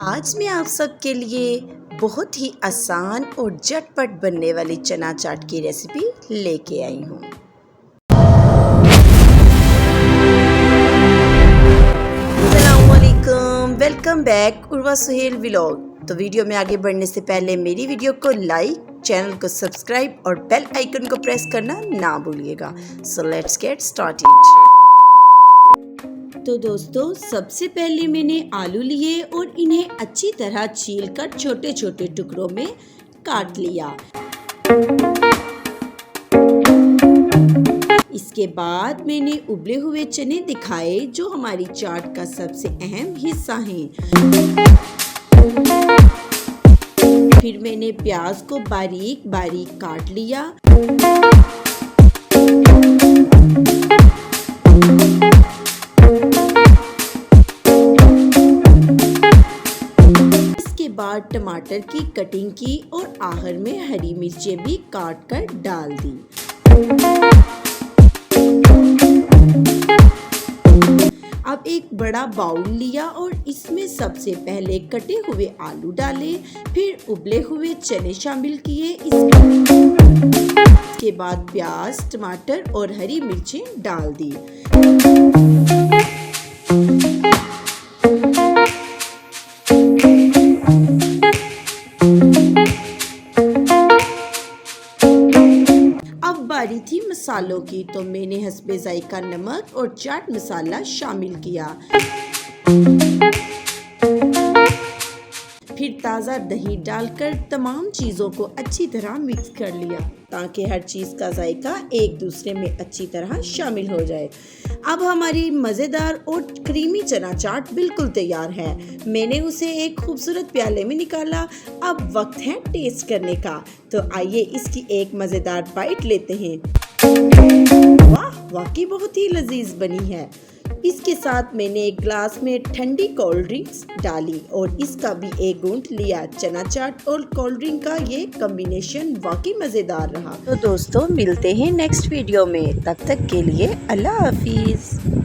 आज मैं आप सबके लिए बहुत ही आसान और झटपट बनने वाली चना चाट की रेसिपी लेके आई हूँ। अस्सलामुअलैकुम, welcome back Urwa Suhail vlog. तो वीडियो में आगे बढ़ने से पहले मेरी वीडियो को लाइक, चैनल को सब्सक्राइब और बेल आइकन को प्रेस करना ना भूलिएगा। So let's get started. तो दोस्तों, सबसे पहले मैंने आलू लिए और इन्हें अच्छी तरह छीलकर छोटे छोटे टुकड़ों में काट लिया। इसके बाद मैंने उबले हुए चने दिखाए जो हमारी चाट का सबसे अहम हिस्सा हैं। फिर मैंने प्याज को बारीक बारीक काट लिया। बाद टमाटर की कटिंग की और आखिर में हरी मिर्चें भी काट कर डाल दी। अब एक बड़ा बाउल लिया और इसमें सबसे पहले कटे हुए आलू डाले, फिर उबले हुए चने शामिल किए। इसके बाद प्याज, टमाटर और हरी मिर्चें डाल दी। बारी थी मसालों की, तो मैंने हस्बे जायका नमक और चाट मसाला शामिल किया। फिर ताज़ा दही डालकर तमाम चीज़ों को अच्छी तरह मिक्स कर लिया ताकि हर चीज़ का जायका एक दूसरे में अच्छी तरह शामिल हो जाए। अब हमारी मज़ेदार और क्रीमी चना चाट बिल्कुल तैयार है। मैंने उसे एक खूबसूरत प्याले में निकाला। अब वक्त है टेस्ट करने का, तो आइए इसकी एक मज़ेदार बाइट लेते हैं। वाह, वाकई बहुत ही लजीज बनी है। इसके साथ मैंने एक ग्लास में ठंडी कोल्ड ड्रिंक्स डाली और इसका भी एक घूंट लिया। चना चाट और कोल्ड ड्रिंक का ये कॉम्बिनेशन वाकई मज़ेदार रहा। तो दोस्तों, मिलते हैं नेक्स्ट वीडियो में। तब तक के लिए अल्लाह हाफिज़।